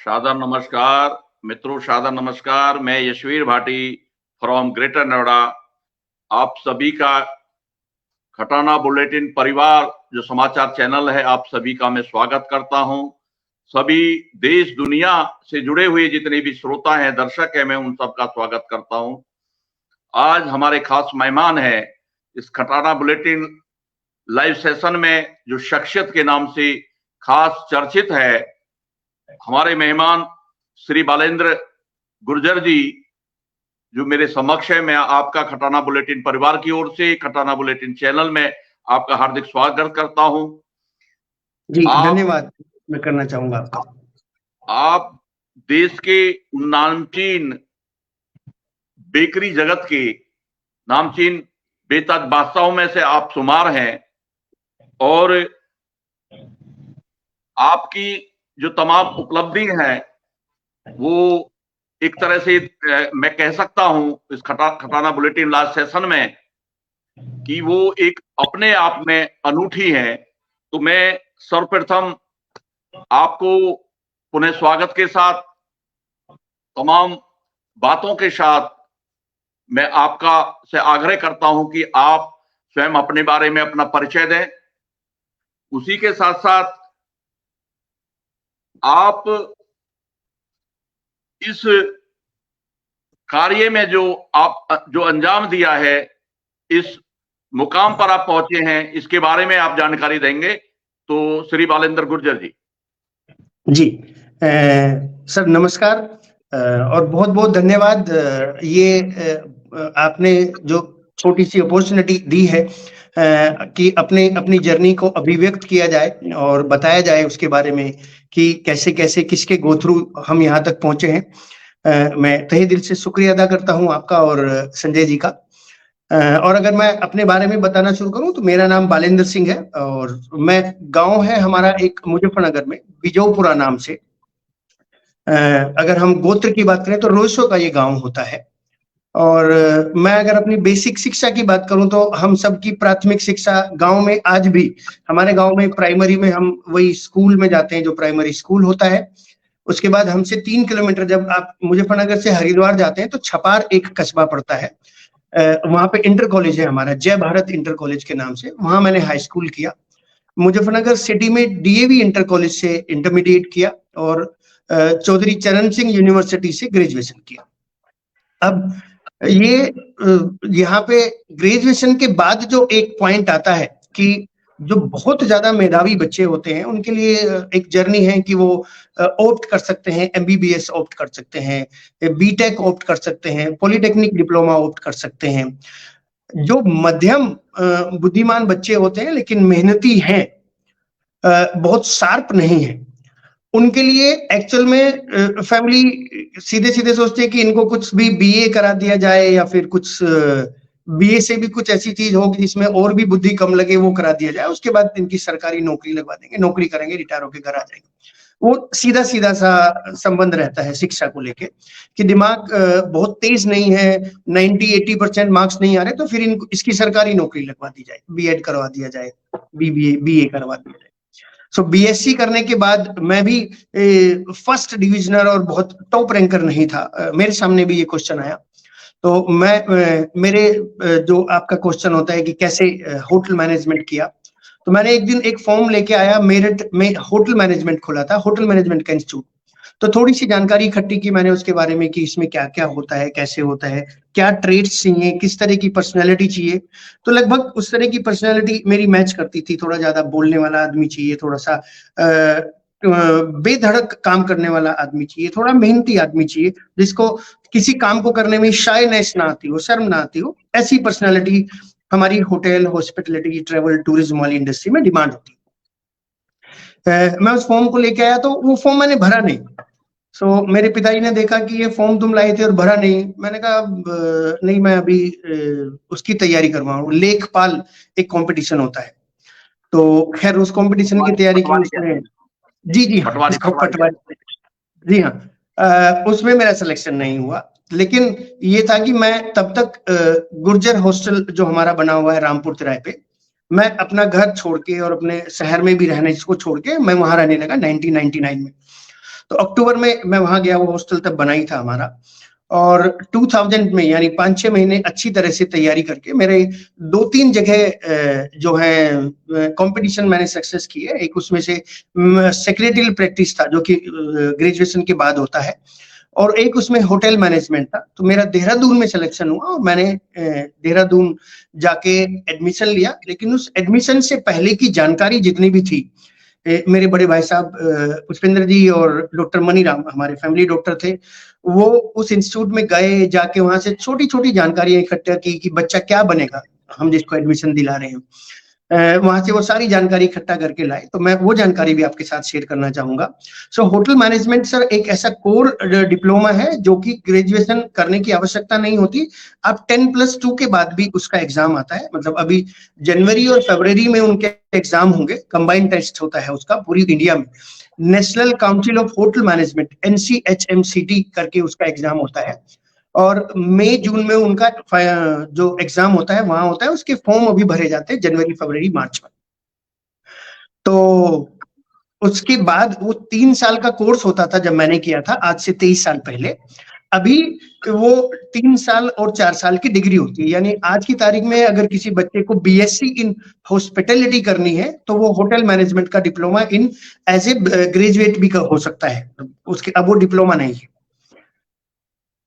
सादर नमस्कार मित्रों, सादर नमस्कार। मैं यशवीर भाटी फ्रॉम ग्रेटर नोएडा आप सभी का खटाना बुलेटिन परिवार जो समाचार चैनल है, आप सभी का मैं स्वागत करता हूं। सभी देश दुनिया से जुड़े हुए जितने भी श्रोता हैं, दर्शक हैं, मैं उन सबका स्वागत करता हूं। आज हमारे खास मेहमान हैं इस खटाना बुलेटिन लाइव सेशन में, जो शख्सियत के नाम से खास चर्चित है। हमारे मेहमान श्री बालेंद्र गुर्जर जी, जो मेरे समक्ष है। मैं आपका खटाना बुलेटिन परिवार की ओर से खटाना बुलेटिन चैनल में आपका हार्दिक स्वागत करता हूं। जी धन्यवाद मैं करना चाहूंगा आपका। आप देश के नामचीन बेकरी जगत के नामचीन बेताज बादशाहों में से आप शुमार हैं, और आपकी जो तमाम उपलब्धि हैं वो एक तरह से मैं कह सकता हूं इस खटाना बुलेटिन लास्ट सेशन में कि वो एक अपने आप में अनूठी है। तो मैं सर्वप्रथम आपको पुनः स्वागत के साथ, तमाम बातों के साथ मैं आपका से आग्रह करता हूं कि आप स्वयं अपने बारे में अपना परिचय दें। उसी के साथ साथ आप इस कार्य में जो अंजाम दिया है, इस मुकाम पर आप पहुंचे हैं, इसके बारे में आप जानकारी देंगे। तो श्री बालेंद्र गुर्जर जी। जी सर नमस्कार और बहुत बहुत धन्यवाद। ये आपने जो छोटी सी अपॉर्चुनिटी दी है कि अपनी जर्नी को अभिव्यक्त किया जाए और बताया जाए उसके बारे में कि कैसे कैसे किसके गो थ्रू हम यहाँ तक पहुंचे हैं। मैं तहे दिल से शुक्रिया अदा करता हूँ आपका और संजय जी का। और अगर मैं अपने बारे में बताना शुरू करूं तो मेरा नाम बालेंद्र सिंह है और मैं गांव है हमारा एक मुजफ्फरनगर में बिजोपुरा नाम से। अगर हम गोत्र की बात करें तो रोसो का ये गांव होता है। और मैं अगर अपनी बेसिक शिक्षा की बात करूं तो हम सबकी प्राथमिक शिक्षा गांव में, आज भी हमारे गांव में प्राइमरी में हम वही स्कूल में जाते हैं जो प्राइमरी स्कूल होता है। उसके बाद हमसे 3 किलोमीटर जब आप मुजफ्फरनगर से हरिद्वार जाते हैं तो छपार एक कस्बा पड़ता है। वहां पे इंटर कॉलेज है हमारा, जय भारत इंटर कॉलेज के नाम से। वहां मैंने हाई स्कूल किया। मुजफ्फरनगर सिटी में डीएवी इंटर कॉलेज से इंटरमीडिएट किया और चौधरी चरण सिंह यूनिवर्सिटी से ग्रेजुएशन किया। अब ये यहाँ पे ग्रेजुएशन के बाद जो एक पॉइंट आता है कि जो बहुत ज्यादा मेधावी बच्चे होते हैं उनके लिए एक जर्नी है कि वो ऑप्ट कर सकते हैं, एमबीबीएस ऑप्ट कर सकते हैं, बीटेक ऑप्ट कर सकते हैं, पॉलिटेक्निक डिप्लोमा ऑप्ट कर सकते हैं। जो मध्यम बुद्धिमान बच्चे होते हैं लेकिन मेहनती हैं, बहुत शार्प नहीं है, उनके लिए एक्चुअल में फैमिली सीधे सीधे सोचते हैं कि इनको कुछ भी बीए करा दिया जाए या फिर कुछ बीए से भी कुछ ऐसी चीज होगी जिसमें और भी बुद्धि कम लगे वो करा दिया जाए, उसके बाद इनकी सरकारी नौकरी लगवा देंगे, नौकरी करेंगे, रिटायर होकर घर आ जाएंगे। वो सीधा सीधा सा संबंध रहता है शिक्षा को लेके कि दिमाग बहुत तेज नहीं है, 90-80% मार्क्स नहीं आ रहे तो फिर इसकी सरकारी नौकरी लगवा दी जाए, बीएड करवा दिया जाए, बीए करवा दिया जाए। सो बीएससी करने के बाद मैं भी फर्स्ट डिविजनर और बहुत टॉप रैंकर नहीं था। मेरे सामने भी ये क्वेश्चन आया तो मैं मेरे जो आपका क्वेश्चन होता है कि कैसे होटल मैनेजमेंट किया, तो मैंने एक दिन एक फॉर्म लेके आया। मेरठ में होटल मैनेजमेंट खुला था, होटल मैनेजमेंट का इंस्टीट्यूट। तो थोड़ी सी जानकारी इकट्ठी की मैंने उसके बारे में कि इसमें क्या क्या होता है, कैसे होता है, क्या ट्रेड्स चाहिए, किस तरह की पर्सनैलिटी चाहिए। तो लगभग उस तरह की पर्सनैलिटी मेरी मैच करती थी। थोड़ा ज्यादा बोलने वाला आदमी चाहिए, थोड़ा सा बेधड़क काम करने वाला आदमी चाहिए, थोड़ा मेहनती आदमी चाहिए जिसको किसी काम को करने में शायनेस ना आती हो, शर्म ना आती हो। ऐसी पर्सनैलिटी हमारी होटल, हॉस्पिटलिटी, ट्रेवल, टूरिज्म वाली इंडस्ट्री में डिमांड होती है। मैं उस फॉर्म को लेके आया तो वो फॉर्म मैंने भरा नहीं। सो मेरे पिताजी ने देखा कि ये फॉर्म तुम लाए थे और भरा नहीं। मैंने कहा नहीं, मैं अभी उसकी तैयारी करवाऊं। लेखपाल एक कंपटीशन होता है, तो खैर उस कंपटीशन की तैयारी की उसमें। जी हाँ, पटवारी, जी हाँ, उसमें मेरा सिलेक्शन नहीं हुआ। लेकिन ये था कि मैं तब तक गुर्जर हॉस्टल जो हमारा बना हुआ है रामपुर तिराहे पे, मैं अपना घर छोड़ के और अपने शहर में भी रहने को छोड़ के मैं वहां रहने लगा 1999 में। तो अक्टूबर में मैं वहां गया, वो हॉस्टल तब बना ही था हमारा। और 2000 में यानी 5-6 महीने अच्छी तरह से तैयारी करके मेरे 2-3 जगह जो है कंपटीशन मैंने सक्सेस की है। एक उसमें से सेक्रेटरियल प्रैक्टिस था जो कि ग्रेजुएशन के बाद होता है, और एक उसमें होटल मैनेजमेंट था। तो मेरा देहरादून में सिलेक्शन हुआ और मैंने देहरादून जाके एडमिशन लिया। लेकिन उस एडमिशन से पहले की जानकारी जितनी भी थी, मेरे बड़े भाई साहब पुष्पेंद्र जी और डॉक्टर मनीराम हमारे फैमिली डॉक्टर थे, वो उस इंस्टीट्यूट में गए, जाके वहां से छोटी छोटी जानकारियां इकट्ठा की कि बच्चा क्या बनेगा, हम जिसको एडमिशन दिला रहे हैं। वहां से वो सारी जानकारी इकट्ठा करके लाए, तो मैं वो जानकारी भी आपके साथ शेयर करना चाहूंगा। सो होटल मैनेजमेंट सर एक ऐसा कोर डिप्लोमा है जो कि ग्रेजुएशन करने की आवश्यकता नहीं होती। अब 10+2 के बाद भी उसका एग्जाम आता है, मतलब अभी जनवरी और फरवरी में उनके एग्जाम होंगे, कंबाइंड टेस्ट होता है उसका पूरी इंडिया में। National council of hotel management NCHMCT करके उसका एग्जाम होता है, और मई जून में उनका जो एग्जाम होता है वहां होता है। उसके फॉर्म अभी भरे जाते हैं जनवरी फरवरी मार्च में। तो उसके बाद वो 3 साल का कोर्स होता था जब मैंने किया था, आज से 23 साल पहले। अभी वो 3 साल और 4 साल की डिग्री होती है। यानी आज की तारीख में अगर किसी बच्चे को BSc इन हॉस्पिटैलिटी करनी है तो वो होटल मैनेजमेंट का diploma in as a graduate भी हो सकता है उसके। अब वो डिप्लोमा नहीं है।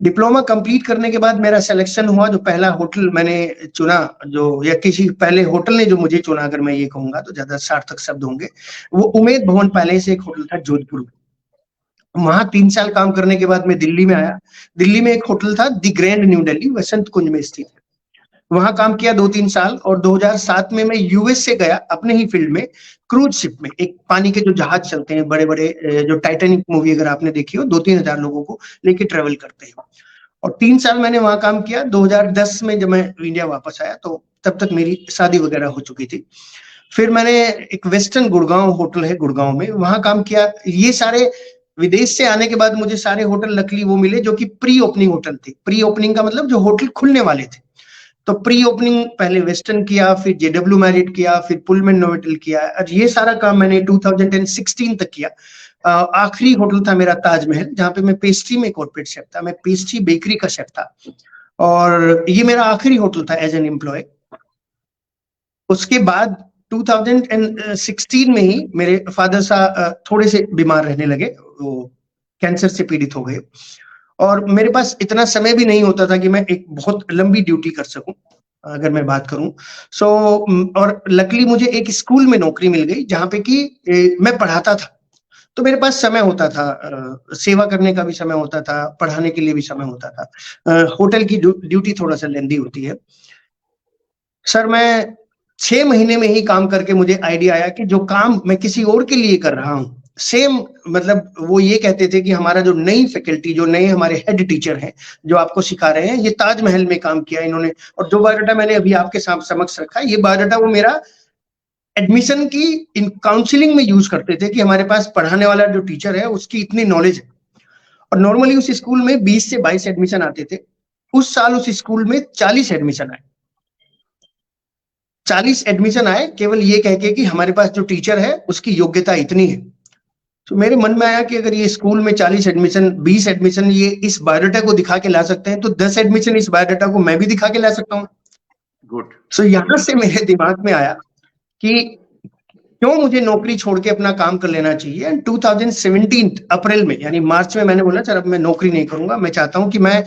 डिप्लोमा कंप्लीट करने के बाद मेरा सिलेक्शन हुआ। जो पहला होटल मैंने चुना, जो या किसी पहले होटल ने जो मुझे चुना, अगर मैं ये कहूंगा तो ज्यादा सार्थक शब्द होंगे, वो उमेद भवन पैलेस एक होटल था जोधपुर में। वहां 3 साल काम करने के बाद मैं दिल्ली में आया। दिल्ली में एक होटल था दी ग्रैंड न्यू दिल्ली, वसंत कुंज में स्थित है। वहां काम किया 2-3 साल, और 2007 में मैं यूएस से गया अपने ही फील्ड में, क्रूज शिप में। एक पानी के जो जहाज चलते हैं बड़े बड़े, जो टाइटैनिक मूवी अगर आपने देखी हो, 2-3 हजार लोगों को लेके ट्रेवल करते हैं। और 3 साल मैंने वहां काम किया। 2010 में जब मैं इंडिया वापस आया तो तब तक मेरी शादी वगैरह हो चुकी थी। फिर मैंने एक वेस्टर्न गुड़गांव होटल है गुड़गांव में, वहां काम किया। ये सारे विदेश से आने के बाद मुझे सारे होटल नकली वो मिले जो कि प्री ओपनिंग होटल थे। प्री ओपनिंग का मतलब जो होटल खुलने वाले थे। तो प्री ओपनिंग पहले वेस्टर्न किया, फिर JW मैरिट किया, फिर पुलमैन नोवेटल किया, और ये सारा काम मैंने 2016 तक किया। आखिरी होटल था मेरा ताजमहल, जहाँ पे मैं पेस्ट्री में कॉर्पोरेट शेफ था, मैं पेस्ट्री बेकरी का शेफ था, और ये मेरा आखिरी होटल था एज एन एम्प्लॉय। उसके बाद 2016 में ही मेरे फादर साहब थोड़े से बीमार रहने लगे, वो कैंसर से पीड़ित हो गए, और मेरे पास इतना समय भी नहीं होता था कि मैं एक बहुत लंबी ड्यूटी कर सकूं, अगर मैं बात करूं। सो और लकीली मुझे एक स्कूल में नौकरी मिल गई जहां पे कि मैं पढ़ाता था। तो मेरे पास समय होता था, सेवा करने का भी समय होता था, पढ़ाने के लिए भी समय होता था। होटल की ड्यूटी थोड़ा सा लेंदी होती है। सर मैं 6 महीने में ही काम करके मुझे आइडिया आया कि जो काम मैं किसी और के लिए कर रहा हूँ, सेम, मतलब वो ये कहते थे कि हमारा जो नई फैकल्टी, जो नए हमारे हेड टीचर हैं जो आपको सिखा रहे हैं, ये ताजमहल में काम किया इन्होंने। और जो बायोडाटा मैंने अभी आपके समक्ष रखा है, ये बायोडाटा वो मेरा एडमिशन की इन काउंसलिंग में यूज करते थे कि हमारे पास पढ़ाने वाला जो टीचर है उसकी इतनी नॉलेज है। और नॉर्मली उस स्कूल में 20 से 22 एडमिशन आते थे। उस साल उस स्कूल में 40 एडमिशन आए। 40 एडमिशन आए केवल ये कह के कि हमारे पास जो टीचर है उसकी योग्यता इतनी है। तो मेरे मन में आया कि अगर ये स्कूल में 40 एडमिशन, 20 एडमिशन ये इस बायोडाटा को दिखा के ला सकते हैं, तो 10 एडमिशन इस बायोडाटा को मैं भी दिखा के ला सकता हूँ। गुड। सो यहाँ से मेरे दिमाग में आया कि क्यों मुझे नौकरी छोड़ के अपना काम कर लेना चाहिए। एंड 2017 अप्रैल में, यानी मार्च में, मैंने बोला सर अब मैं नौकरी नहीं करूंगा, मैं चाहता हूं कि मैं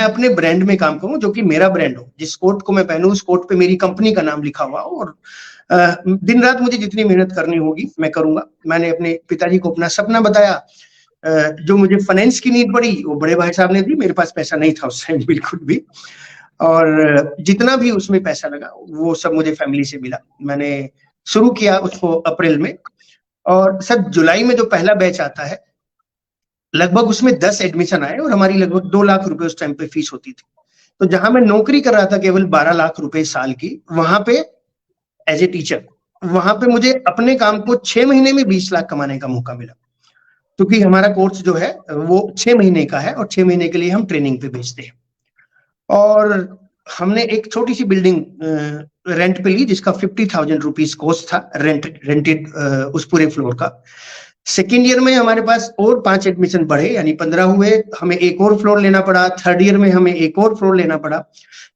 अपने ब्रांड में काम करूं, जो कि मेरा ब्रांड हो। जिस कोट को मैं पहनूं उस कोट पे मेरी कंपनी का नाम लिखा हुआ हो, और दिन रात मुझे जितनी मेहनत करनी होगी मैं करूंगा। मैंने अपने पिताजी को अपना सपना बताया। जो मुझे फाइनेंस की नीड पड़ी वो बड़े भाई साहब ने दी, मेरे पास पैसा नहीं था उस टाइम बिल्कुल भी, और जितना भी उसमें पैसा लगा वो सब मुझे फैमिली से मिला। मैंने शुरू किया उसको अप्रैल में, और सर जुलाई में जो पहला बैच आता है लगभग उसमें 10 एडमिशन आए, और हमारी लगभग 2 लाख रुपए उस टाइम पे फीस होती थी। तो जहां मैं नौकरी कर रहा था केवल 12 लाख रुपए साल की, वहां पे एज ए टीचर, वहां पे मुझे अपने काम को 6 महीने में 20 लाख कमाने का मौका मिला। क्योंकि हमारा कोर्स जो है वो 6 महीने का है, और 6 महीने के लिए हम ट्रेनिंग पे भेजते हैं। और हमने एक छोटी सी बिल्डिंग रेंट पे ली जिसका 50,000 रुपीज कॉस्ट था, रेंटेड उस पूरे फ्लोर का। सेकेंड ईयर में हमारे पास और 5 एडमिशन बढ़े, यानी 15 हुए, हमें एक और फ्लोर लेना पड़ा। थर्ड ईयर में हमें एक और फ्लोर लेना पड़ा।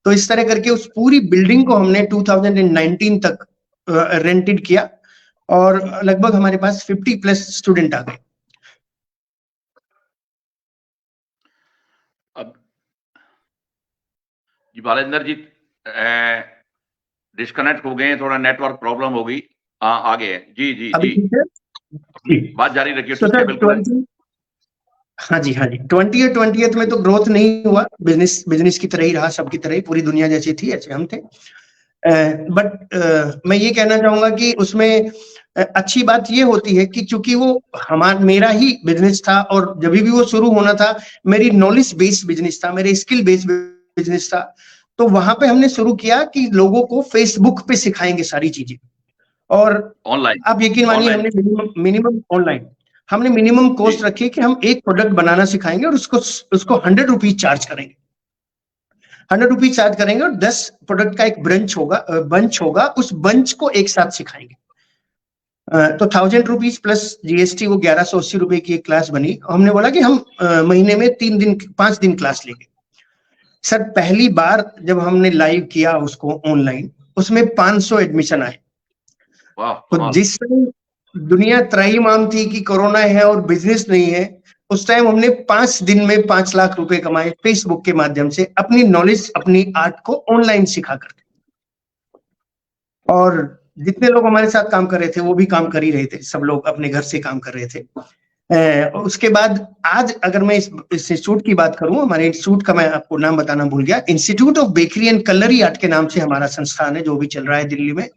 तो इस तरह करके उस पूरी बिल्डिंग को हमने 2019 तक रेंटेड किया और लगभग हमारे पास 50 प्लस स्टूडेंट आ गए। अब जी बालेंद्र जी डिस्कनेक्ट हो गए, थोड़ा नेटवर्क प्रॉब्लम होगी। आ गए हैं जी जी अभी जी ठीक है? जी। बात जारी रखिए। तो ठीक है, सर बिल्कुल है। 20 हाँ जी, हाँ जी, 20 और 20th में तो ग्रोथ नहीं हुआ, बिजनेस की तरह ही रहा, सबकी तरह ही, पूरी दुनिया जैसी थी ऐसे हम थे। बट मैं ये कहना चाहूंगा कि उसमें अच्छी बात ये होती है कि चूंकि वो मेरा ही बिजनेस था और जब भी वो शुरू होना था, मेरी नॉलेज बेस्ड बिजनेस था, मेरे स्किल बेस्ड बिजनेस था। तो वहां पे हमने शुरू किया कि लोगों को फेसबुक पे सिखाएंगे सारी चीजें। और ऑनलाइन आप यकीन मानिए, ऑनलाइन हमने मिनिमम ऑनलाइन हमने मिनिमम जी कॉस्ट रखी कि हम एक प्रोडक्ट बनाना सिखाएंगे और उसको 100 रुपीज चार्ज करेंगे। 100 रुपीज चार्ज करेंगे और 10 प्रोडक्ट का एक बंच होगा, उस बंच को एक साथ सिखाएंगे। तो 1000 रुपीज प्लस जीएसटी, वो 1180 रुपए की एक क्लास बनी। हमने बोला कि हम महीने में 5 दिन क्लास लेंगे। सर पहली बार जब हमने लाइव किया उसको ऑनलाइन, उसमें 500 एडमिशन आए। वाह तो कमाल। जिस टाइम दुनिया त्राहिमाम थी कि कोरोना है और बिजनेस नहीं है, उस टाइम हमने 5 दिन में 5 लाख रुपए कमाए फेसबुक के माध्यम से, अपनी नॉलेज, अपनी आर्ट को ऑनलाइन सिखा करके। और जितने लोग हमारे साथ काम कर रहे थे वो भी काम कर ही रहे थे, सब लोग अपने घर से काम कर रहे थे। उसके बाद आज अगर मैं इस इंस्टीट्यूट की बात करूं, हमारे इंस्टीट्यूट का मैं आपको नाम बताना भूल गया, institute of bakery and culinary art के नाम से हमारा संस्थान है जो भी चल रहा है दिल्ली में।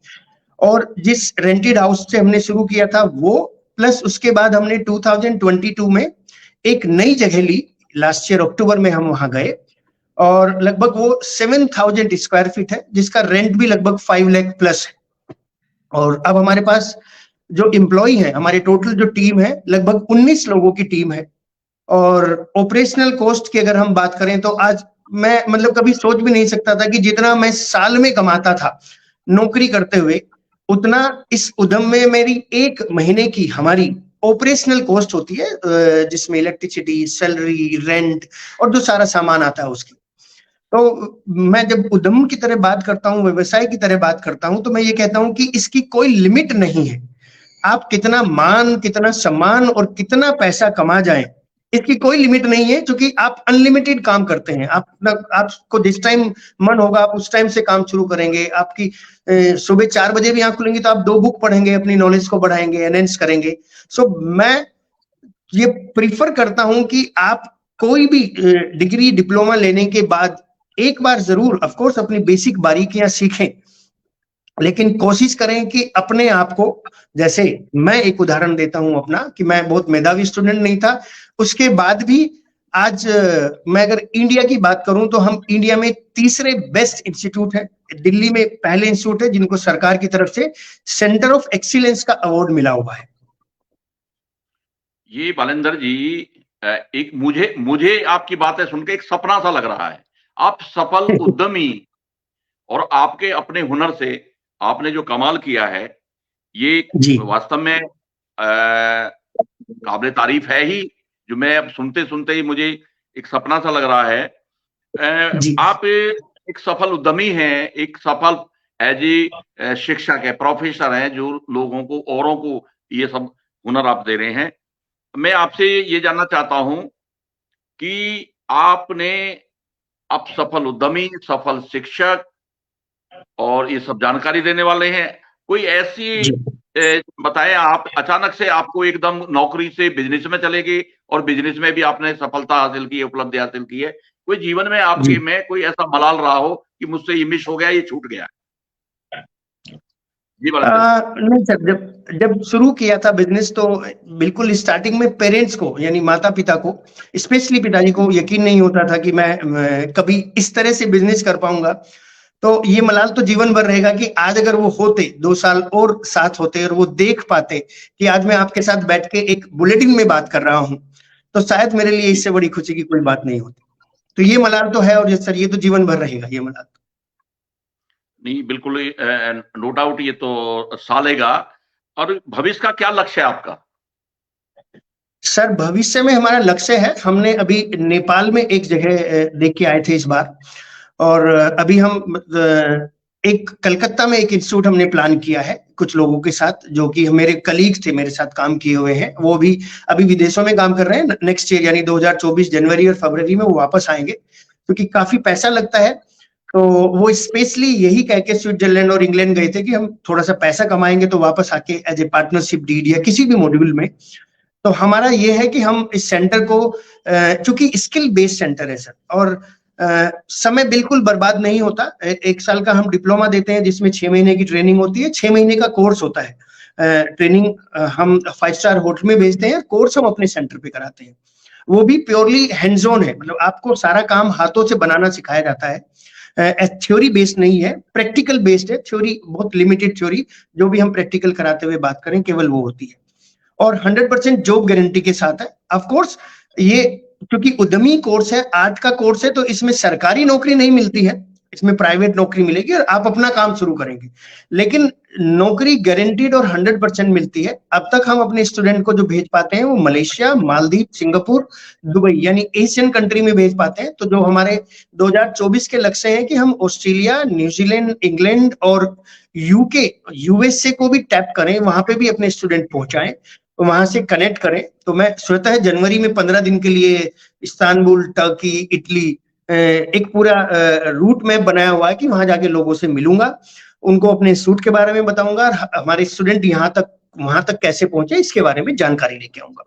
और जिस रेंटेड हाउस से हमने शुरू किया था वो, प्लस उसके बाद हमने 2022 में एक नई जगह ली। लास्ट ईयर अक्टूबर में हम वहां गए और लगभग वो 7000 स्क्वायर फीट है, जिसका रेंट भी लगभग 5 लाख प्लस है। और अब हमारे पास जो एम्प्लॉय है, हमारे टोटल जो टीम है, लगभग 19 लोगों की टीम है। और ऑपरेशनल कॉस्ट की अगर हम बात करें तो आज मैं मतलब कभी सोच भी नहीं सकता था कि जितना मैं साल में कमाता था नौकरी करते हुए, उतना इस उद्यम में मेरी एक महीने की हमारी ऑपरेशनल कॉस्ट होती है, जिसमें इलेक्ट्रिसिटी, सैलरी, रेंट और जो सारा सामान आता है उसकी। तो मैं जब उद्यम की तरह बात करता हूँ, व्यवसाय की तरह बात करता हूँ, तो मैं ये कहता हूँ कि इसकी कोई लिमिट नहीं है। आप कितना मान, कितना सम्मान और कितना पैसा कमा जाएं, इसकी कोई लिमिट नहीं है, क्योंकि आप अनलिमिटेड काम करते हैं। आपको जिस टाइम मन होगा आप उस टाइम से काम शुरू करेंगे। आपकी सुबह 4 बजे भी आंख खुलेंगी तो आप 2 बुक पढ़ेंगे, अपनी नॉलेज को बढ़ाएंगे, एनहेंस करेंगे। सो मैं ये प्रीफर करता हूं कि आप कोई भी डिग्री, डिप्लोमा लेने के बाद एक बार जरूर ऑफ कोर्स अपनी बेसिक बारीकियां सीखें, लेकिन कोशिश करें कि अपने आप को, जैसे मैं एक उदाहरण देता हूं अपना, कि मैं बहुत मेधावी स्टूडेंट नहीं था, उसके बाद भी आज मैं अगर इंडिया की बात करूं तो हम इंडिया में तीसरे बेस्ट इंस्टीट्यूट है। दिल्ली में पहले इंस्टीट्यूट है जिनको सरकार की तरफ से सेंटर ऑफ एक्सीलेंस का अवार्ड मिला हुआ है। ये बालेंद्र जी, एक मुझे आपकी बातें सुनकर एक सपना सा लग रहा है। आप सफल उद्यमी और आपके अपने हुनर से आपने जो कमाल किया है, ये जी वास्तव में काबिल तारीफ है ही। जो मैं अब सुनते सुनते ही मुझे एक सपना सा लग रहा है। जी आप एक सफल उद्यमी हैं, एक सफल एज ए शिक्षक है, प्रोफेसर हैं, जो लोगों को, औरों को ये सब हुनर आप दे रहे हैं। मैं आपसे ये जानना चाहता हूं कि आपने, आप सफल उद्यमी, सफल शिक्षक और ये सब जानकारी देने वाले हैं, कोई ऐसी जी बताएं, आप अचानक से आपको एकदम नौकरी से बिजनेस में चले गए और बिजनेस में भी आपने सफलता हासिल की है, उपलब्धि हासिल की है। कोई जीवन में आपके जी में कोई ऐसा मलाल रहा हो कि मुझसे ये मिस हो गया, ये छूट गया? जी बालेंद्र जी। नहीं सर, जब जब शुरू किया था बिजनेस तो बिल्कुल स्टार्टिंग में पेरेंट्स को, यानी माता पिता को, स्पेशली पिताजी को यकीन नहीं होता था कि मैं कभी इस तरह से बिजनेस कर पाऊंगा। तो ये मलाल तो जीवन भर रहेगा कि आज अगर वो होते, 2 साल और साथ होते और वो देख पाते कि आज मैं आपके साथ बैठ के एक बुलेटिन में बात कर रहा हूं, तो शायद मेरे लिए इससे बड़ी खुशी की कोई बात नहीं होती। तो ये मलाल तो है, और सर ये तो जीवन भर रहेगा ये मलाल। नहीं बिल्कुल, नो डाउट, ये तो सालेगा। और भविष्य का क्या लक्ष्य है आपका? सर भविष्य में हमारा लक्ष्य है, हमने अभी नेपाल में एक जगह देख के आए थे इस बार, और अभी हम एक कलकत्ता में एक इंस्टीट्यूट हमने प्लान किया है कुछ लोगों के साथ, जो कि मेरे कलीग थे, मेरे साथ काम किए हुए हैं, वो भी अभी विदेशों में काम कर रहे हैं। नेक्स्ट ईयर यानी 2024 जनवरी और फरवरी में वो वापस आएंगे, क्योंकि काफी पैसा लगता है। तो वो स्पेशली यही कह के स्विट्जरलैंड और इंग्लैंड गए थे कि हम थोड़ा सा पैसा कमाएंगे तो वापस आके एज ए पार्टनरशिप डीड या किसी भी मॉड्यूल में। तो हमारा ये है कि हम इस सेंटर को, चूंकि स्किल बेस्ड सेंटर है सर, और समय बिल्कुल बर्बाद नहीं होता। एक साल का हम डिप्लोमा देते हैं जिसमें 6 महीने की ट्रेनिंग होती है, 6 महीने का कोर्स होता है। ट्रेनिंग हम 5 स्टार होटल में भेजते हैं, कोर्स हम अपने सेंटर पे कराते हैं। वो भी प्योरली हैंड्स ऑन है, मतलब आपको सारा काम हाथों से बनाना सिखाया जाता है। थ्योरी बेस्ड नहीं है, प्रैक्टिकल बेस्ड है। थ्योरी बहुत लिमिटेड, थ्योरी जो भी हम प्रैक्टिकल कराते हुए बात करें केवल वो होती है, और 100% जॉब गारंटी के साथ है। ऑफ कोर्स ये क्योंकि उद्यमी कोर्स है, आर्ट का कोर्स है, तो इसमें सरकारी नौकरी नहीं मिलती है, इसमें प्राइवेट नौकरी मिलेगी और आप अपना काम शुरू करेंगे, लेकिन नौकरी गारंटीड और 100% मिलती है। अब तक हम अपने स्टूडेंट को जो भेज पाते हैं वो मलेशिया, मालदीव, सिंगापुर, दुबई यानी एशियन कंट्री में भेज पाते हैं। तो जो हमारे 2024 के लक्ष्य हैं कि हम ऑस्ट्रेलिया, न्यूजीलैंड, इंग्लैंड और यूके, यूएसए को भी टैप करें, वहां पे भी अपने स्टूडेंट पहुंचाएं, वहां से कनेक्ट करें। तो मैं स्वतः जनवरी में 15 दिन के लिए इस्तांबुल, टर्की, इटली, एक पूरा रूट मैप बनाया हुआ है कि वहां जाके लोगों से मिलूंगा, उनको अपने सूट के बारे में बताऊंगा, और हमारे स्टूडेंट वहां तक कैसे पहुंचे इसके बारे में जानकारी लेके आऊंगा।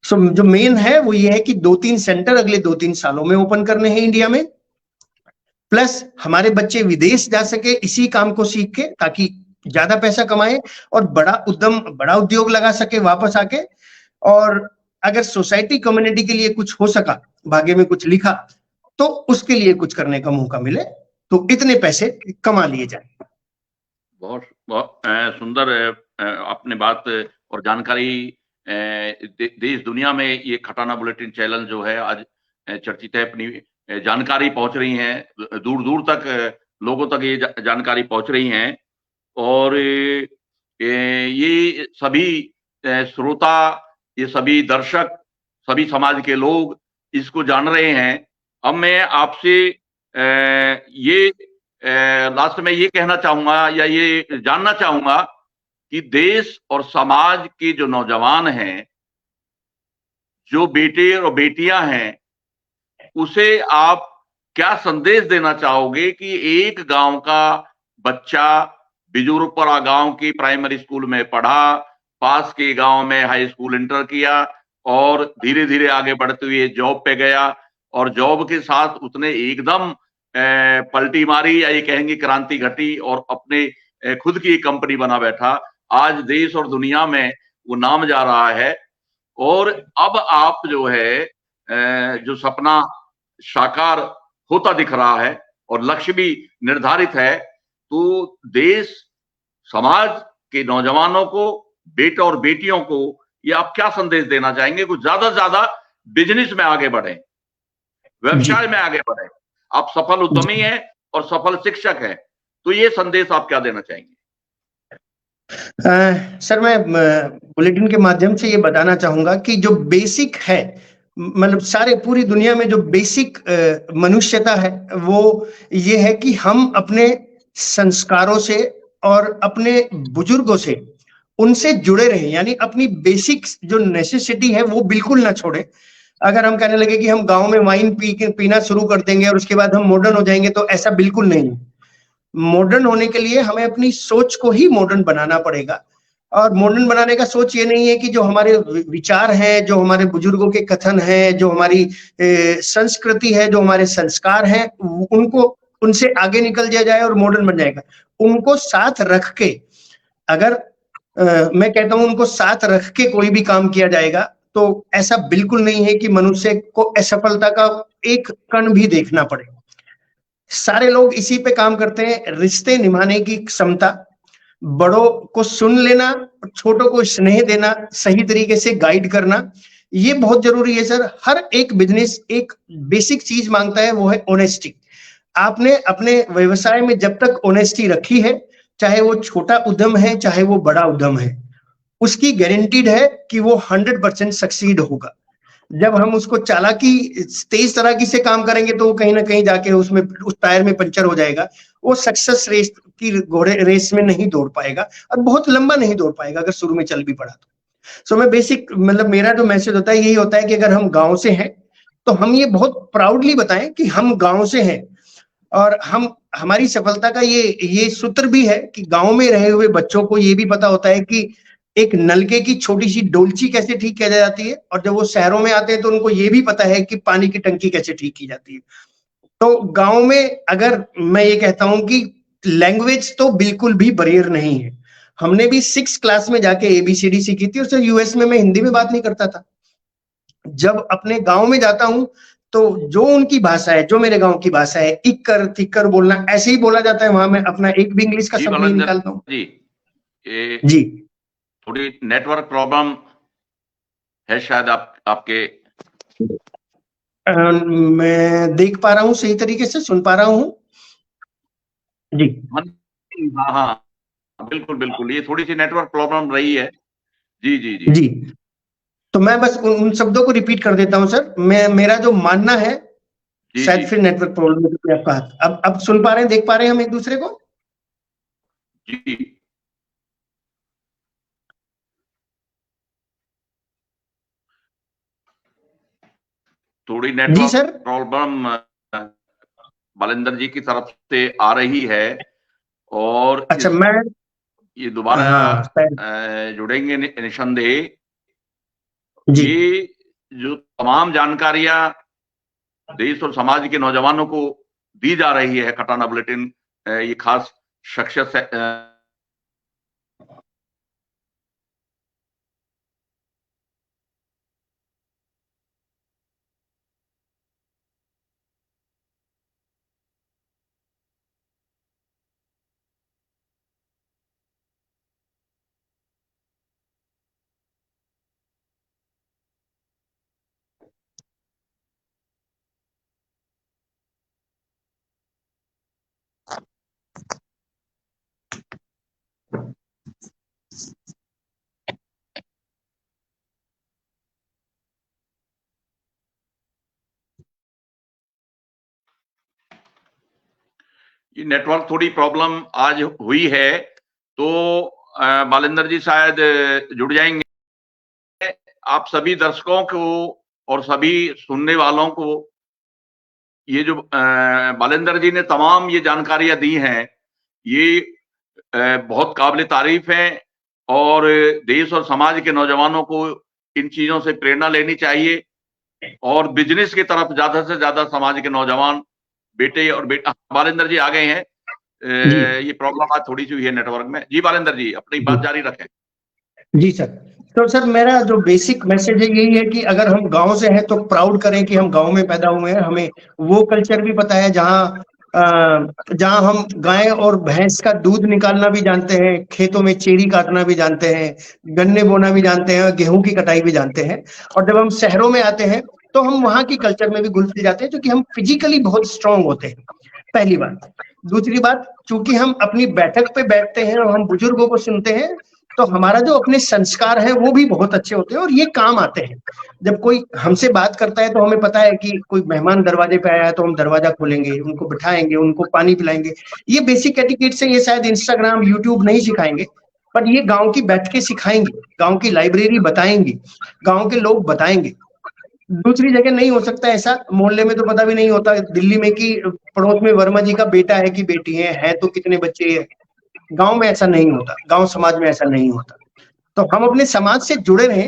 सो जो मेन है वो ये है कि 2-3 सेंटर अगले 2-3 सालों में ओपन करने हैं इंडिया में, प्लस हमारे बच्चे विदेश जा सके इसी काम को सीख के, ताकि ज्यादा पैसा कमाए और बड़ा उद्योग लगा सके वापस आके। और अगर सोसाइटी कम्युनिटी के लिए कुछ हो सका, भाग्य में कुछ लिखा, तो उसके लिए कुछ करने का मौका मिले, तो इतने पैसे कमा लिए जाए। बहुत बहुत सुंदर आपने बात और जानकारी। देश दुनिया में ये खटाना बुलेटिन चैनल जो है आज चर्चित है, अपनी जानकारी पहुंच रही है, दूर दूर तक लोगों तक ये जानकारी पहुंच रही है, और ये सभी श्रोता, ये सभी दर्शक, सभी समाज के लोग इसको जान रहे हैं। अब मैं आपसे ये लास्ट में ये कहना चाहूंगा या ये जानना चाहूंगा कि देश और समाज के जो नौजवान हैं, जो बेटे और बेटियां हैं, उसे आप क्या संदेश देना चाहोगे कि एक गांव का बच्चा बिजुरपुरा गांव की प्राइमरी स्कूल में पढ़ा, पास के गांव में हाई स्कूल इंटर किया और धीरे धीरे आगे बढ़ते हुए जॉब पे गया, और जॉब के साथ उसने एकदम पलटी मारी या ये कहेंगे क्रांति घटी और अपने खुद की एक कंपनी बना बैठा। आज देश और दुनिया में वो नाम जा रहा है, और अब आप जो है जो सपना साकार होता दिख रहा है और लक्ष्य भी निर्धारित है, तो देश समाज के नौजवानों को, बेटे और बेटियों को ये आप क्या संदेश देना चाहेंगे? कुछ ज्यादा से ज्यादा बिजनेस में आगे बढ़े, व्यवसाय में आगे बढ़े। आप सफल उद्यमी हैं और सफल शिक्षक हैं, तो ये संदेश आप क्या देना चाहेंगे? सर मैं बुलेटिन के माध्यम से ये बताना चाहूंगा कि जो बेसिक है, मतलब सारे पूरी दुनिया में जो बेसिक मनुष्यता है वो ये है कि हम अपने संस्कारों से और अपने बुजुर्गों से उनसे जुड़े रहें, यानी अपनी बेसिक जो नेसेसिटी है वो बिल्कुल ना छोड़े। अगर हम कहने लगे कि हम गांव में वाइन पीना शुरू कर देंगे और उसके बाद हम मॉडर्न हो जाएंगे, तो ऐसा बिल्कुल नहीं है। मॉडर्न होने के लिए हमें अपनी सोच को ही मॉडर्न बनाना पड़ेगा, और मॉडर्न बनाने का सोच ये नहीं है कि जो हमारे विचार हैं, जो हमारे बुजुर्गों के कथन हैं, जो हमारी संस्कृति है, जो हमारे संस्कार हैं, उनको उनसे आगे निकल दिया जाए और मॉडर्न बन जाएगा। उनको साथ रख के, अगर मैं कहता हूं उनको साथ रख के कोई भी काम किया जाएगा, तो ऐसा बिल्कुल नहीं है कि मनुष्य को असफलता का एक कण भी देखना पड़े। सारे लोग इसी पे काम करते हैं, रिश्ते निभाने की क्षमता, बड़ों को सुन लेना, छोटों को स्नेह देना, सही तरीके से गाइड करना, ये बहुत जरूरी है सर। हर एक बिजनेस एक बेसिक चीज मांगता है, वो है ऑनेस्टी। आपने अपने व्यवसाय में जब तक ऑनेस्टी रखी है, चाहे वो छोटा उद्यम है चाहे वो बड़ा उद्यम है, उसकी गारंटीड है कि वो 100% सक्सीड होगा। जब हम उसको चालाकी तेज तरीके से काम करेंगे तो वो कहीं ना कहीं जाके उसमें उस टायर में पंचर हो जाएगा, वो सक्सेस रेस की घोड़े रेस में नहीं दौड़ पाएगा और बहुत लंबा नहीं दौड़ पाएगा अगर शुरू में चल भी पड़ा तो। सो मैं बेसिक मतलब मेरा जो मैसेज होता है यही होता है कि अगर हम गांव से हैं तो हम ये बहुत प्राउडली बताएं कि हम गांव से हैं, और हम हमारी सफलता का ये सूत्र भी है कि गांव में रहे हुए बच्चों को ये भी पता होता है कि एक नलके की छोटी सी डोलची कैसे ठीक की जाती है, और जब वो शहरों में आते हैं तो उनको ये भी पता है कि पानी की टंकी कैसे ठीक की जाती है। तो गांव में अगर मैं ये कहता हूं कि लैंग्वेज तो बिल्कुल भी बैरियर नहीं है। हमने भी 6 क्लास में जाके एबीसीडी सीखी थी, और सर यूएस में मैं हिंदी में बात नहीं करता था। जब अपने गांव में जाता हूं तो जो उनकी भाषा है, जो मेरे गांव की भाषा है, इक्कर तिक्कर बोलना ऐसे ही बोला जाता है, वहां मैं अपना एक भी इंग्लिश का जी शब्द नहीं बालेंद्र निकालता हूँ। जी, ये जी थोड़ी नेटवर्क प्रॉब्लम है शायद आपके। मैं देख पा रहा हूँ, सही तरीके से सुन पा रहा हूँ। जी हाँ हाँ, बिल्कुल बिल्कुल, ये थोड़ी सी नेटवर्क प्रॉब्लम रही है। जी जी जी जी, तो मैं बस उन शब्दों को रिपीट कर देता हूँ सर। मेरा जो मानना है, जी शायद जी फिर नेटवर्क प्रॉब्लम है आपका। अब सुन पा रहे हैं, देख पा रहे हैं हम एक दूसरे को। जी, थोड़ी जी network sir. Problem Balendra ji की तरफ से आ रही है, और अच्छा मैं ये दोबारा हाँ सर। जुड़ेंगे निसंदेह। जी ये जो तमाम जानकारियां देश और समाज के नौजवानों को दी जा रही है, खटाना बुलेटिन ये खास शख्सियत से ये नेटवर्क थोड़ी प्रॉब्लम आज हुई है, तो बालेंद्र जी शायद जुड़ जाएंगे। आप सभी दर्शकों को और सभी सुनने वालों को ये जो बालेंद्र जी ने तमाम ये जानकारियां दी हैं, ये बहुत काबिल तारीफ है, और देश और समाज के नौजवानों को इन चीजों से प्रेरणा लेनी चाहिए, और बिजनेस की तरफ ज्यादा से ज्यादा समाज के नौजवान बेटे और बेटा। बालेंद्र जी आ गए हैं। जी ये प्रॉब्लम आज थोड़ी सी हुई है नेटवर्क में। जी बालेंद्र जी, अपनी जी बात जारी रखें। जी सर। तो सर मेरा जो बेसिक मैसेज है यही है कि अगर हम गांव से हैं तो प्राउड करें कि हम गांव में पैदा हुए हैं। हमें वो कल्चर भी पता है जहां हम गाय और भैंस का दूध निकालना भी जानते हैं, खेतों में चेरी काटना भी जानते हैं, गन्ने बोना भी जानते हैं, गेहूं की कटाई भी जानते हैं। और जब हम शहरों में आते हैं तो हम वहां की कल्चर में भी घुलते जाते हैं, क्योंकि हम फिजिकली बहुत स्ट्रांग होते हैं, पहली बात। दूसरी बात, चूंकि हम अपनी बैठक पे बैठते हैं और हम बुजुर्गों को सुनते हैं, तो हमारा जो अपने संस्कार है वो भी बहुत अच्छे होते हैं और ये काम आते हैं। जब कोई हमसे बात करता है तो हमें पता है कि कोई मेहमान दरवाजे पे आया है तो हम दरवाजा खोलेंगे, उनको बिठाएंगे, उनको पानी पिलाएंगे। ये बेसिक एटिकेट से ये शायद इंस्टाग्राम यूट्यूब नहीं सिखाएंगे, पर ये गांव की बैठ के सिखाएंगे, गांव की लाइब्रेरी बताएंगी, गांव के लोग बताएंगे। दूसरी जगह नहीं हो सकता ऐसा, मोहल्ले में तो पता भी नहीं होता दिल्ली में कि पड़ोस में वर्मा जी का बेटा है कि बेटी है तो कितने बच्चे हैं। गांव में ऐसा नहीं होता, गांव समाज में ऐसा नहीं होता। तो हम अपने समाज से जुड़े रहें,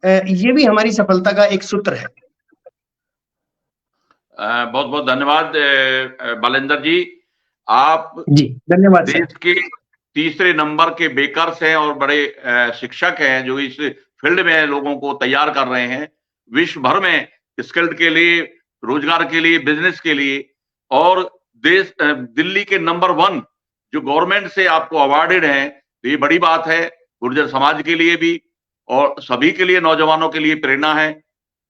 ये भी हमारी सफलता का एक सूत्र है। बहुत बहुत धन्यवाद बालेंद्र जी। आप जी धन्यवाद सर। देश के तीसरे नंबर के बेकर्स हैं और बड़े शिक्षक हैं, जो इस फील्ड में लोगों को तैयार कर रहे हैं विश्व भर में, स्किल्ड के लिए, रोजगार के लिए, बिजनेस के लिए। और देश दिल्ली के नंबर 1 जो गवर्नमेंट से आपको अवार्डेड हैं, तो ये बड़ी बात है गुर्जर समाज के लिए भी, और सभी के लिए, नौजवानों के लिए प्रेरणा है।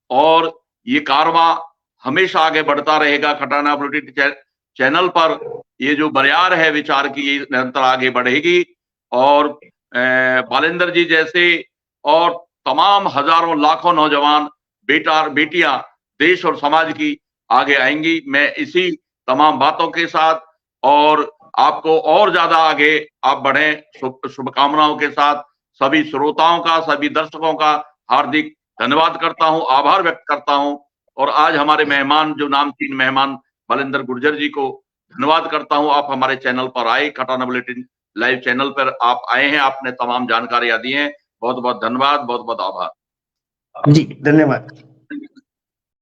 और ये कारवां हमेशा आगे बढ़ता रहेगा। खटाना बुलेटिन चैनल पर ये जो बरियार है विचार की, ये निरंतर आगे बढ़ेगी। और बालेंद्र जी जैसे और तमाम हजारों लाखों नौजवान बेटियां देश और समाज की आगे आएंगी। मैं इसी तमाम बातों के साथ और आपको और ज्यादा आगे आप बढ़ें शुभकामनाओं के साथ सभी श्रोताओं का, सभी दर्शकों का हार्दिक धन्यवाद करता हूं, आभार व्यक्त करता हूं। और आज हमारे मेहमान, जो नामचीन मेहमान बलिंदर गुर्जर जी को धन्यवाद करता हूं। आप हमारे चैनल पर आए, खटाना बुलेटिन लाइव चैनल पर आप आए हैं, आपने तमाम जानकारियां दी हैं। बहुत बहुत धन्यवाद, बहुत बहुत आभार। जी धन्यवाद।